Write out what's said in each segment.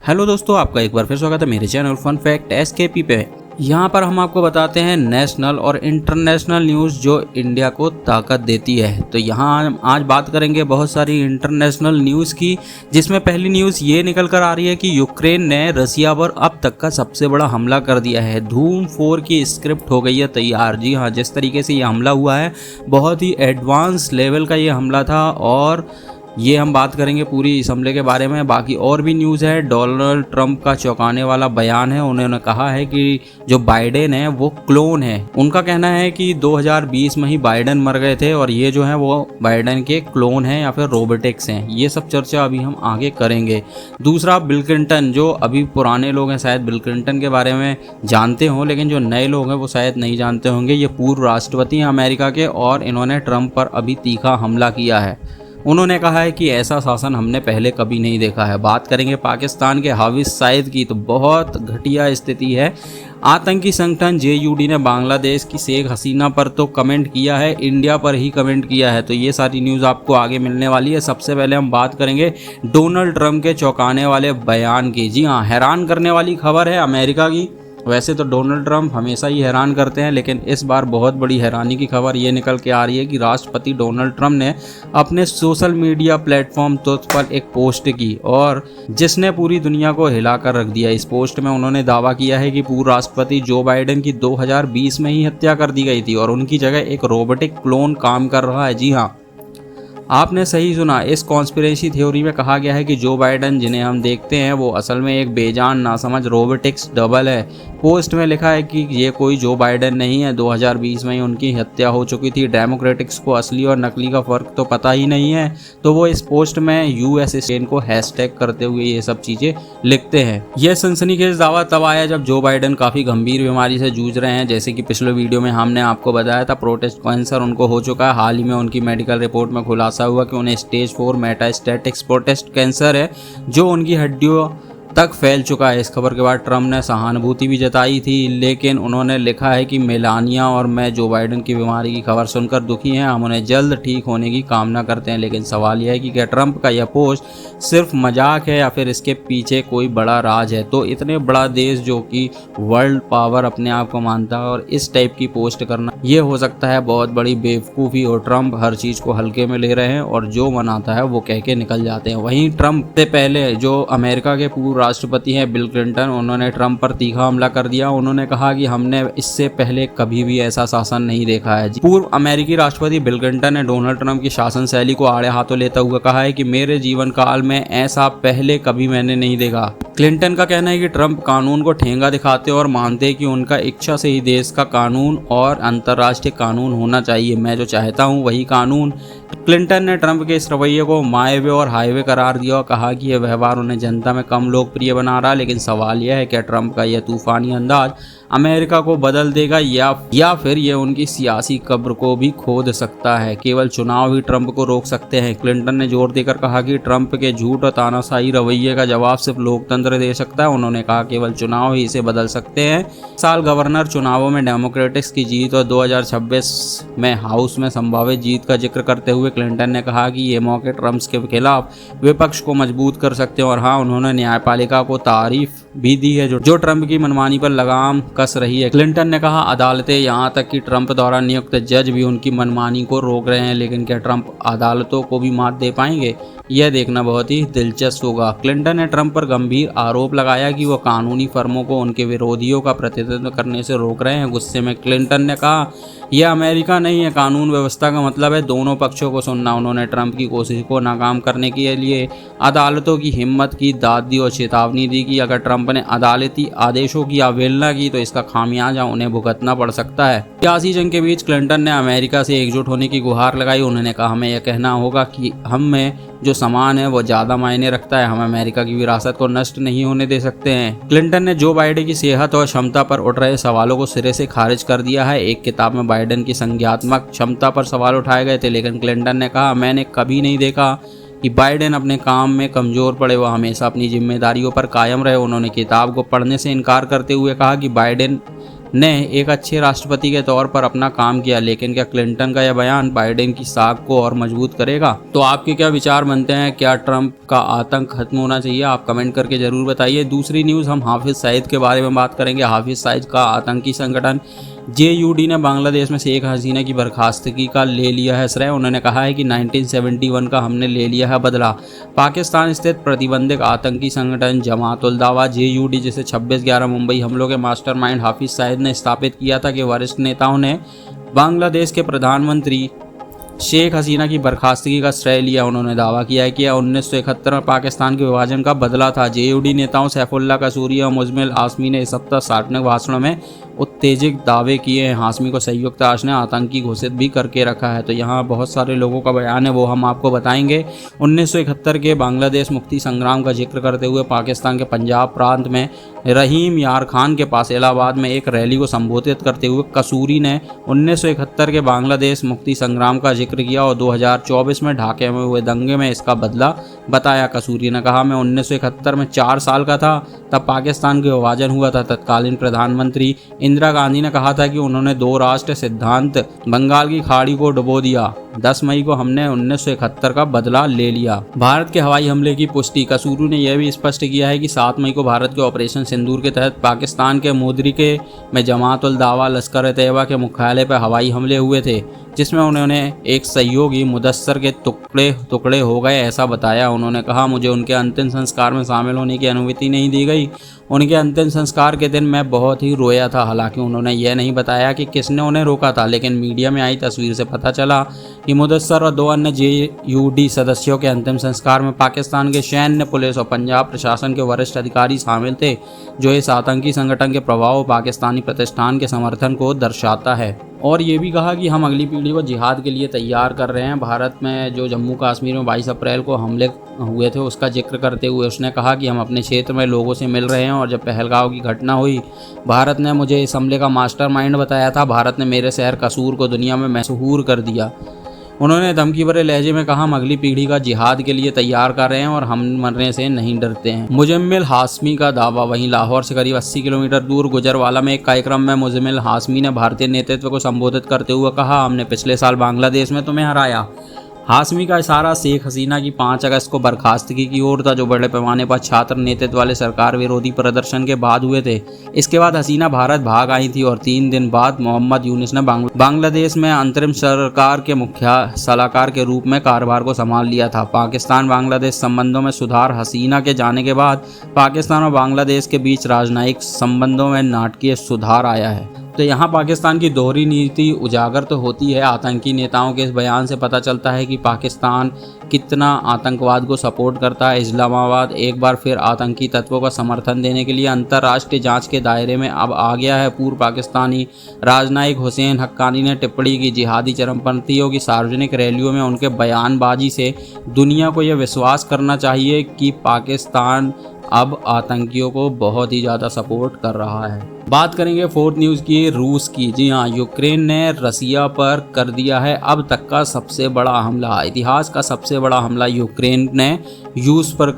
Hello दोस्तों, आपका एक बार फिर स्वागत है मेरे चैनल फन फैक्ट एसकेपी पे। यहाँ पर हम आपको बताते हैं नेशनल और इंटरनेशनल न्यूज़ जो इंडिया को ताकत देती है। तो यहाँ हम आज बात करेंगे बहुत सारी इंटरनेशनल न्यूज़ की, जिसमें पहली न्यूज़ ये निकल कर आ रही है कि यूक्रेन ने रसिया पर अब तक का सबसे बड़ा हमला कर दिया है। धूम 4 की स्क्रिप्ट हो गई है तैयार। जी हाँ, जिस तरीके से ये हमला हुआ है बहुत ही एडवांस लेवल का ये हमला था और ये हम बात करेंगे पूरी इस हमले के बारे में। बाकी और भी न्यूज़ है। डोनाल्ड ट्रंप का चौंकाने वाला बयान है। उन्होंने कहा है कि जो बाइडेन है वो क्लोन है। उनका कहना है कि 2020 में ही बाइडेन मर गए थे और ये जो है वो बाइडेन के क्लोन हैं या फिर रोबोटिक्स हैं। ये सब चर्चा अभी हम आगे करेंगे। दूसरा, बिल क्लिंटन, जो अभी पुराने लोग हैं शायद बिल क्लिंटन के बारे में जानते हों, लेकिन जो नए लोग हैं वो शायद नहीं जानते होंगे। ये पूर्व राष्ट्रपति हैं अमेरिका के और इन्होंने ट्रंप पर अभी तीखा हमला किया है। उन्होंने कहा है कि ऐसा शासन हमने पहले कभी नहीं देखा है। बात करेंगे पाकिस्तान के हाफिज सईद की, तो बहुत घटिया स्थिति है। आतंकी संगठन JUD ने बांग्लादेश की शेख हसीना पर तो कमेंट किया है, इंडिया पर ही कमेंट किया है। तो ये सारी न्यूज़ आपको आगे मिलने वाली है। सबसे पहले हम बात करेंगे डोनाल्ड ट्रंप के चौंकाने वाले बयान की। जी हाँ, हैरान करने वाली खबर है अमेरिका की। वैसे तो डोनाल्ड ट्रंप हमेशा ही हैरान करते हैं, लेकिन इस बार बहुत बड़ी हैरानी की खबर ये निकल के आ रही है कि राष्ट्रपति डोनाल्ड ट्रंप ने अपने सोशल मीडिया प्लेटफॉर्म ट्रुथ पर एक पोस्ट की और जिसने पूरी दुनिया को हिलाकर रख दिया। इस पोस्ट में उन्होंने दावा किया है कि पूर्व राष्ट्रपति जो बाइडेन की 2020 में ही हत्या कर दी गई थी और उनकी जगह एक रोबोटिक क्लोन काम कर रहा है। जी हाँ, आपने सही सुना। इस कॉन्स्पिरेसी थ्योरी में कहा गया है कि जो बाइडेन जिन्हें हम देखते हैं वो असल में एक बेजान नासमझ रोबोटिक्स डबल है। पोस्ट में लिखा है कि ये कोई जो बाइडेन नहीं है, 2020 में ही उनकी हत्या हो चुकी थी। डेमोक्रेटिक्स को असली और नकली का फ़र्क तो पता ही नहीं है, तो वो इस पोस्ट में US स्टेन को हैशटैग करते हुए ये सब चीज़ें लिखते हैं। यह सनसनीखेज दावा तब आया जब जो बाइडेन काफ़ी गंभीर बीमारी से जूझ रहे हैं। जैसे कि पिछले वीडियो में हमने आपको बताया था, प्रोस्टेट कैंसर उनको हो चुका है। हाल ही में उनकी मेडिकल रिपोर्ट में खुलासा हुआ कि उन्हें स्टेज 4 मेटास्टैटिक प्रोस्टेट कैंसर है, जो उनकी हड्डियों तक फैल चुका है। इस खबर के बाद ट्रंप ने सहानुभूति भी जताई थी, लेकिन उन्होंने लिखा है कि मेलानिया और मैं जो बाइडेन की बीमारी की खबर सुनकर दुखी हैं। हम उन्हें जल्द ठीक होने की कामना करते हैं। लेकिन सवाल यह है कि क्या ट्रंप का यह पोस्ट सिर्फ मजाक है या फिर इसके पीछे कोई बड़ा राज है। तो इतने बड़ा देश जो कि वर्ल्ड पावर अपने आप को मानता है और इस टाइप की पोस्ट करना, ये हो सकता है बहुत बड़ी बेवकूफ़ी। और ट्रंप हर चीज़ को हल्के में ले रहे हैं और जो मनाता है वो कह के निकल जाते हैं। वहीं ट्रंप से पहले जो अमेरिका के पूर्व राष्ट्रपति हैं बिल क्लिंटन, उन्होंने ट्रंप पर तीखा हमला कर दिया। उन्होंने कहा कि हमने इससे पहले कभी भी ऐसा शासन नहीं देखा है। पूर्व अमेरिकी राष्ट्रपति बिल क्लिंटन ने डोनाल्ड ट्रंप की शासन शैली को आड़े हाथों लेता हुआ कहा है कि मेरे जीवन काल में ऐसा पहले कभी मैंने नहीं देखा। क्लिंटन का कहना है कि ट्रंप कानून को ठेंगा दिखाते और मानते कि उनका इच्छा से ही देश का कानून और अंतर्राष्ट्रीय कानून होना चाहिए। मैं जो चाहता हूं वही कानून। क्लिंटन ने ट्रंप के इस रवैये को माय वे और हाईवे करार दिया और कहा कि यह व्यवहार उन्हें जनता में कम लोकप्रिय बना रहा। लेकिन सवाल यह है कि ट्रंप का यह तूफानी अंदाज अमेरिका को बदल देगा या फिर यह उनकी सियासी कब्र को भी खोद सकता है। केवल चुनाव ही ट्रंप को रोक सकते हैं। क्लिंटन ने जोर देकर कहा कि ट्रंप के झूठ और तानाशाही रवैये का जवाब सिर्फ लोकतंत्र दे सकता है। उन्होंने कहा केवल चुनाव ही इसे बदल सकते हैं। साल गवर्नर चुनावों में डेमोक्रेटिक्स की जीत और 2026 में हाउस में संभावित जीत का जिक्र करते हुए क्लिंटन ने कहा कि ये मौके ट्रंप के खिलाफ विपक्ष को मजबूत कर सकते हैं। और हाँ, उन्होंने न्यायपालिका को तारीफ भी दी है जो ट्रंप की मनमानी पर लगाम कस रही है। क्लिंटन ने कहा अदालतें, यहाँ तक कि ट्रंप द्वारा नियुक्त जज भी उनकी मनमानी को रोक रहे हैं। लेकिन क्या ट्रंप अदालतों को भी मात दे पाएंगे, यह देखना बहुत ही दिलचस्प होगा। क्लिंटन ने ट्रंप पर गंभीर आरोप लगाया कि वो कानूनी फर्मों को उनके विरोधियों का प्रतिनिधित्व करने से रोक रहे हैं। गुस्से में क्लिंटन ने कहा यह अमेरिका नहीं है, कानून व्यवस्था का मतलब है दोनों पक्षों को सुनना। उन्होंने ट्रंप की कोशिश को नाकाम करने के लिए अदालतों की हिम्मत की दाद दी और चेतावनी दी कि अगर ट्रंप ने अदालती आदेशों की अवहेलना की तो इसका खामियाजा उन्हें भुगतना पड़ सकता है। सियासी जंग के बीच क्लिंटन ने अमेरिका से एकजुट होने की गुहार लगाई। उन्होंने कहा हमें यह कहना होगा कि हम में जो समान है वो ज़्यादा मायने रखता है। हम अमेरिका की विरासत को नष्ट नहीं होने दे सकते हैं। क्लिंटन ने जो बाइडेन की सेहत और क्षमता पर उठ रहे सवालों को सिरे से खारिज कर दिया है। एक किताब में बाइडेन की संज्ञात्मक क्षमता पर सवाल उठाए गए थे, लेकिन क्लिंटन ने कहा मैंने कभी नहीं देखा कि बाइडेन अपने काम में कमज़ोर पड़े। वह हमेशा अपनी जिम्मेदारियों पर कायम रहे। उन्होंने किताब को पढ़ने से इनकार करते हुए कहा कि बाइडेन ने एक अच्छे राष्ट्रपति के तौर पर अपना काम किया, लेकिन क्या क्लिंटन का यह बयान बाइडेन की साख को और मजबूत करेगा? तो आपके क्या विचार बनते हैं? क्या ट्रंप का आतंक खत्म होना चाहिए? आप कमेंट करके जरूर बताइए। दूसरी न्यूज़, हम हाफिज सईद के बारे में बात करेंगे। हाफिज सईद का आतंकी संगठन JUD ने बांग्लादेश में शेख हसीना की बर्खास्तगी का ले लिया है श्रेय। उन्होंने कहा है कि 1971 का हमने ले लिया है बदला। पाकिस्तान स्थित प्रतिबंधित आतंकी संगठन जमात उल दावा JUD, जिसे 26/11 मुंबई हमलों के मास्टरमाइंड हाफिज सईद ने स्थापित किया था, कि वरिष्ठ नेताओं ने बांग्लादेश के प्रधानमंत्री शेख हसीना की बर्खास्तगी का श्रेय लिया। उन्होंने दावा किया है कि 1971 में पाकिस्तान के विभाजन का बदला था। JUD नेताओं सैफुल्लाह कसूरी और मुजमिल हाशमी ने इस सप्ताह सार्वजनिक भाषणों में उत्तेजित दावे किए हैं। हाशमी को संयुक्त राष्ट्र ने आतंकी घोषित भी करके रखा है। तो यहाँ बहुत सारे लोगों का बयान है, वो हम आपको बताएंगे। 1971 के बांग्लादेश मुक्ति संग्राम का जिक्र करते हुए पाकिस्तान के पंजाब प्रांत में रहीम यार खान के पास इलाहाबाद में एक रैली को संबोधित करते हुए कसूरी ने 1971 के बांग्लादेश मुक्ति संग्राम का जिक्र किया और 2024 में ढाके में हुए दंगे में इसका बदला बताया। कसूरी ने कहा, मैं 1971 में 4 साल का था, तब पाकिस्तान का विभाजन हुआ था। तत्कालीन प्रधानमंत्री इंदिरा गांधी ने कहा था कि उन्होंने 2 राष्ट्र सिद्धांत बंगाल की खाड़ी को डुबो दिया। 10 मई को हमने 1971 का बदला ले लिया। भारत के हवाई हमले की पुष्टि, कसूरी ने यह भी स्पष्ट किया है कि 7 मई को भारत के ऑपरेशन सिंदूर के तहत पाकिस्तान के मुद्रिके में जमात उल दावा लश्कर तैयबा के मुख्यालय पर हवाई हमले हुए थे, जिसमें उन्होंने एक सहयोगी मुदस्सर के टुकड़े हो गए ऐसा बताया। उन्होंने कहा, मुझे उनके अंतिम संस्कार में शामिल होने की अनुमति नहीं दी गई। उनके अंतिम संस्कार के दिन मैं बहुत ही रोया था। हालांकि उन्होंने यह नहीं बताया कि किसने उन्हें रोका था, लेकिन मीडिया में आई तस्वीर से पता चला कि मुदस्सर और 2 अन्य JUD सदस्यों के अंतिम संस्कार में पाकिस्तान के सैन्य, पुलिस और पंजाब प्रशासन के वरिष्ठ अधिकारी शामिल थे, जो इस आतंकी संगठन के प्रभाव पाकिस्तानी प्रतिष्ठान के समर्थन को दर्शाता है। और ये भी कहा कि हम अगली पीढ़ी को जिहाद के लिए तैयार कर रहे हैं। भारत में जो जम्मू कश्मीर में 22 अप्रैल को हमले हुए थे, उसका जिक्र करते हुए उसने कहा कि हम अपने क्षेत्र में लोगों से मिल रहे हैं, और जब पहलगांव की घटना हुई, भारत ने मुझे इस हमले का मास्टरमाइंड बताया था। भारत ने मेरे शहर कसूर को दुनिया में मशहूर कर दिया। उन्होंने धमकी भरे लहजे में कहा, हम अगली पीढ़ी का जिहाद के लिए तैयार कर रहे हैं और हम मरने से नहीं डरते हैं। मुजम्मिल हाशमी का दावा, वहीं लाहौर से करीब 80 किलोमीटर दूर गुजरवाला में एक कार्यक्रम में मुजम्मिल हाशमी ने भारतीय नेतृत्व को संबोधित करते हुए कहा, हमने पिछले साल बांग्लादेश में तुम्हें हराया। हाशमी का इशारा शेख हसीना की 5 अगस्त को बर्खास्तगी की ओर था, जो बड़े पैमाने पर छात्र नेतृत्व वाले सरकार विरोधी प्रदर्शन के बाद हुए थे। इसके बाद हसीना भारत भाग आई थी और 3 दिन बाद मोहम्मद यूनुस ने बांग्लादेश में अंतरिम सरकार के मुख्य सलाहकार के रूप में कार्यभार को संभाल लिया था। पाकिस्तान बांग्लादेश संबंधों में सुधार, हसीना के जाने के बाद पाकिस्तान और बांग्लादेश के बीच राजनयिक संबंधों में नाटकीय सुधार आया है। तो यहाँ पाकिस्तान की दोहरी नीति उजागर तो होती है। आतंकी नेताओं के इस बयान से पता चलता है कि पाकिस्तान कितना आतंकवाद को सपोर्ट करता है। इस्लामाबाद एक बार फिर आतंकी तत्वों का समर्थन देने के लिए अंतर्राष्ट्रीय जांच के दायरे में अब आ गया है। पूर्व पाकिस्तानी राजनयिक हुसैन हक्कानी ने टिप्पणी की, जिहादी चरमपंथियों की सार्वजनिक रैलियों में उनके बयानबाजी से दुनिया को यह विश्वास करना चाहिए कि पाकिस्तान अब आतंकियों को बहुत ही ज़्यादा सपोर्ट कर रहा है। बात करेंगे 4th न्यूज़ की, रूस की। जी हाँ, यूक्रेन ने रसिया पर कर दिया है अब तक का सबसे बड़ा हमला। इतिहास का सबसे बड़ा हमला यूक्रेन ने रूस पर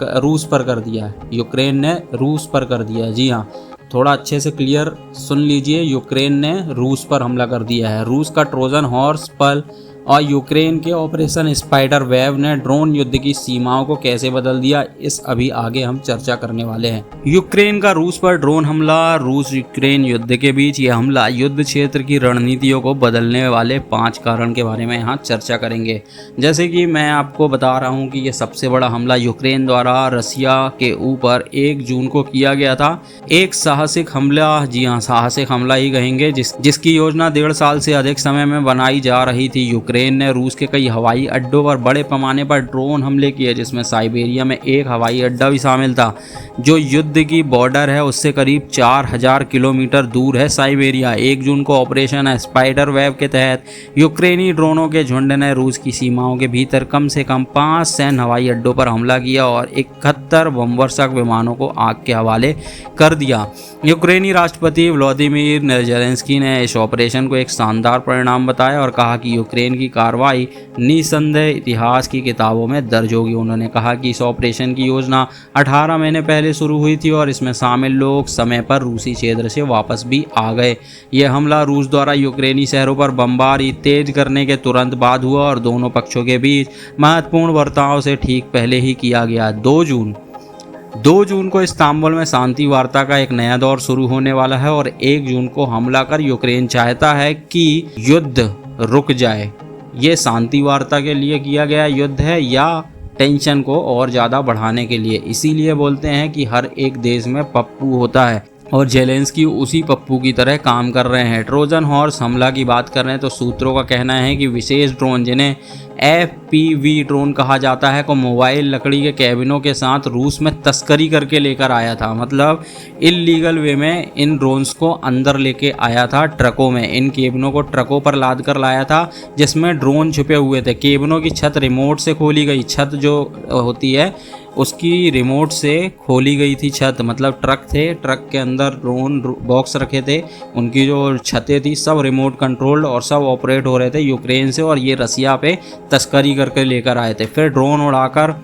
कर दिया है। यूक्रेन ने रूस पर कर दिया है। जी हाँ, थोड़ा अच्छे से क्लियर सुन लीजिए, यूक्रेन ने रूस पर हमला कर दिया है। रूस का ट्रोजन हॉर्स पर और यूक्रेन के ऑपरेशन स्पाइडर वेव ने ड्रोन युद्ध की सीमाओं को कैसे बदल दिया, इस अभी आगे हम चर्चा करने वाले हैं। यूक्रेन का रूस पर ड्रोन हमला, रूस यूक्रेन युद्ध के बीच यह हमला युद्ध क्षेत्र की रणनीतियों को बदलने वाले 5 कारण के बारे में यहाँ चर्चा करेंगे। जैसे कि मैं आपको बता रहा हूँ कि यह सबसे बड़ा हमला यूक्रेन द्वारा रसिया के ऊपर 1 जून को किया गया था। एक साहसिक हमला, जी हाँ साहसिक हमला ही कहेंगे, जिसकी योजना 1.5 साल से अधिक समय में बनाई जा रही थी। यूक्रेन ने रूस के कई हवाई अड्डों पर बड़े पैमाने पर ड्रोन हमले किए, जिसमें साइबेरिया में एक हवाई अड्डा भी शामिल था, जो युद्ध की बॉर्डर है उससे करीब 4000 किलोमीटर दूर है साइबेरिया। 1 जून को ऑपरेशन स्पाइडर वेव के तहत यूक्रेनी ड्रोनों के झुंड ने रूस की सीमाओं के भीतर कम से कम 5 सैन्य हवाई अड्डों पर हमला किया और 71 बमवर्षक विमानों को आग के हवाले कर दिया। यूक्रेनी राष्ट्रपति व्लादिमीर ज़ेलेंस्की ने इस ऑपरेशन को एक शानदार परिणाम बताया और कहा कि यूक्रेन की की कार्रवाई निसंदेह इतिहास की किताबों में दर्ज होगी। उन्होंने कहा कि इस ऑपरेशन की योजना 18 महीने पहले शुरू हुई थी और इसमें शामिल लोग समय पर रूसी क्षेत्र से वापस भी आ गए। यह हमला रूस द्वारा यूक्रेनी शहरों पर बमबारी तेज करने के तुरंत बाद हुआ और दोनों पक्षों के बीच महत्वपूर्ण बर्ताव से ठीक पहले ही किया गया। 2 जून को इस्तांबुल में शांति वार्ता का एक नया दौर शुरू होने वाला है और 1 जून को हमला कर यूक्रेन चाहता है कि युद्ध रुक जाए। ये शांति वार्ता के लिए किया गया युद्ध है या टेंशन को और ज़्यादा बढ़ाने के लिए? इसीलिए बोलते हैं कि हर एक देश में पप्पू होता है और जेलेंस्की उसी पप्पू की तरह काम कर रहे हैं। ट्रोजन हॉर्स हमला की बात कर रहे हैं तो सूत्रों का कहना है कि विशेष ड्रोन जिन्हें FPV ड्रोन कहा जाता है को मोबाइल लकड़ी के कैबिनों के साथ रूस में तस्करी करके लेकर आया था। मतलब इल्लीगल वे में इन ड्रोन्स को अंदर लेके आया था ट्रकों में। इन केबिनों को ट्रकों पर लाद कर लाया था जिसमें ड्रोन छुपे हुए थे। केबिनों की छत रिमोट से खोली गई। छत जो होती है उसकी रिमोट से खोली गई थी छत। मतलब ट्रक थे, ट्रक के अंदर ड्रोन बॉक्स रखे थे, उनकी जो छतें थी सब रिमोट कंट्रोल्ड और सब ऑपरेट हो रहे थे यूक्रेन से और ये रसिया पे तस्करी करके लेकर आए थे। फिर ड्रोन उड़ाकर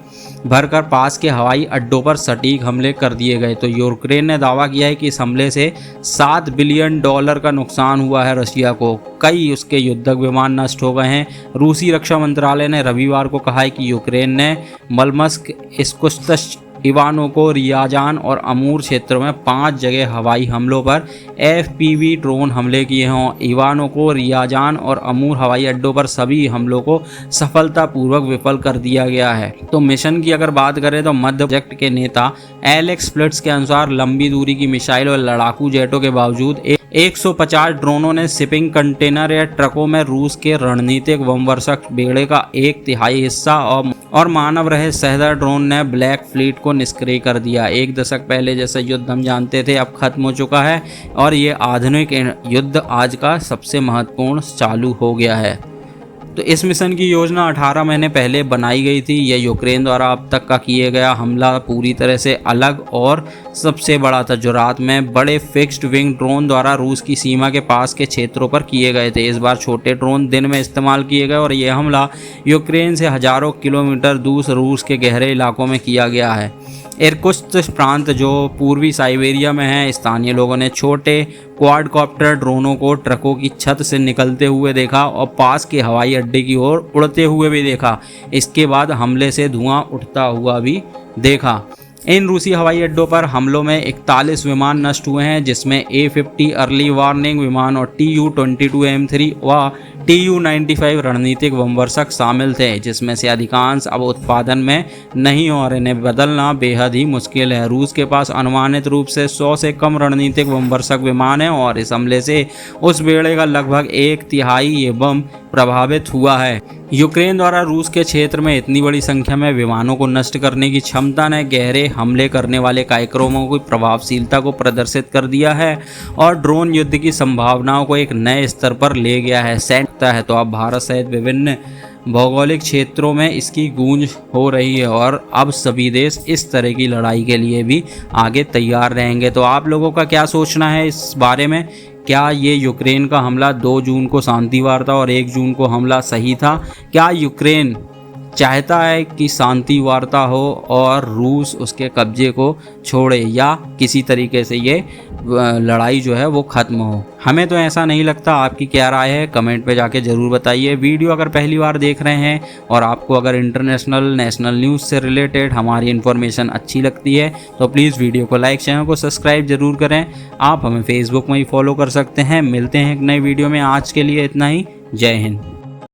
भरकर पास के हवाई अड्डों पर सटीक हमले कर दिए गए। तो यूक्रेन ने दावा किया है कि इस हमले से $7 बिलियन का नुकसान हुआ है रशिया को। कई उसके युद्धक विमान नष्ट हो गए हैं। रूसी रक्षा मंत्रालय ने रविवार को कहा है कि यूक्रेन ने मलमस्क, इस्कुत्स्क, इवानोको, रियाजान और अमूर क्षेत्रों में 5 जगह हवाई हमलों पर FPV ड्रोन हमले किए हों। इवानोको, रियाजान और अमूर हवाई अड्डों पर सभी हमलों को सफलतापूर्वक विफल कर दिया गया है। तो मिशन की अगर बात करें तो मध्य प्रोजेक्ट के नेता एलेक्स फ्लिट्स के अनुसार लंबी दूरी की मिसाइल और लड़ाकू जेटों के बावजूद 150 ड्रोनों ने शिपिंग कंटेनर या ट्रकों में रूस के रणनीतिक बमवर्षक बेड़े का 1/3 हिस्सा और मानव रहित सहदर ड्रोन ने ब्लैक फ्लीट को निष्क्रिय कर दिया। 1 दशक पहले जैसा युद्ध हम जानते थे अब खत्म हो चुका है और ये आधुनिक युद्ध आज का सबसे महत्वपूर्ण चालू हो गया है। तो इस मिशन की योजना 18 महीने पहले बनाई गई थी। यह यूक्रेन द्वारा अब तक का किए गया हमला पूरी तरह से अलग और सबसे बड़ा था, जो रात में बड़े फिक्स्ड विंग ड्रोन द्वारा रूस की सीमा के पास के क्षेत्रों पर किए गए थे। इस बार छोटे ड्रोन दिन में इस्तेमाल किए गए और यह हमला यूक्रेन से हजारों किलोमीटर दूर रूस के गहरे इलाकों में किया गया है। इरकुत्स्क प्रांत जो पूर्वी साइबेरिया में है, स्थानीय लोगों ने छोटे क्वाडकॉप्टर ड्रोनों को ट्रकों की छत से निकलते हुए देखा और पास के हवाई अड्डे की ओर उड़ते हुए भी देखा। इसके बाद हमले से धुआं उठता हुआ भी देखा। इन रूसी हवाई अड्डों पर हमलों में 41 विमान नष्ट हुए हैं जिसमें A-50 अर्ली वार्निंग विमान और Tu-22 M3 व Tu-95 रणनीतिक बमवर्षक शामिल थे, जिसमें से अधिकांश अब उत्पादन में नहीं और इन्हें बदलना बेहद ही मुश्किल है। रूस के पास अनुमानित रूप से 100 से कम रणनीतिक बमवर्षक विमान हैं और इस हमले से उस बेड़े का लगभग 1/3 ये बम प्रभावित हुआ है। यूक्रेन द्वारा रूस के क्षेत्र में इतनी बड़ी संख्या में विमानों को नष्ट करने की क्षमता ने गहरे हमले करने वाले कार्यक्रमों की प्रभावशीलता को प्रदर्शित कर दिया है और ड्रोन युद्ध की संभावनाओं को एक नए स्तर पर ले गया है। तो अब भारत सहित विभिन्न भौगोलिक क्षेत्रों में इसकी गूंज हो रही है और अब सभी देश इस तरह की लड़ाई के लिए भी आगे तैयार रहेंगे। तो आप लोगों का क्या सोचना है इस बारे में? क्या ये यूक्रेन का हमला 2 जून को शांति वार्ता और 1 जून को हमला सही था? क्या यूक्रेन चाहता है कि शांति वार्ता हो और रूस उसके कब्जे को छोड़े या किसी तरीके से ये लड़ाई जो है वो ख़त्म हो? हमें तो ऐसा नहीं लगता। आपकी क्या राय है कमेंट पे जाके ज़रूर बताइए। वीडियो अगर पहली बार देख रहे हैं और आपको अगर इंटरनेशनल नेशनल न्यूज़ से रिलेटेड हमारी इन्फॉर्मेशन अच्छी लगती है तो प्लीज़ वीडियो को लाइक, चैनल को सब्सक्राइब ज़रूर करें। आप हमें फेसबुक में ही फॉलो कर सकते हैं। मिलते हैं एक नई वीडियो में। आज के लिए इतना ही। जय हिंद।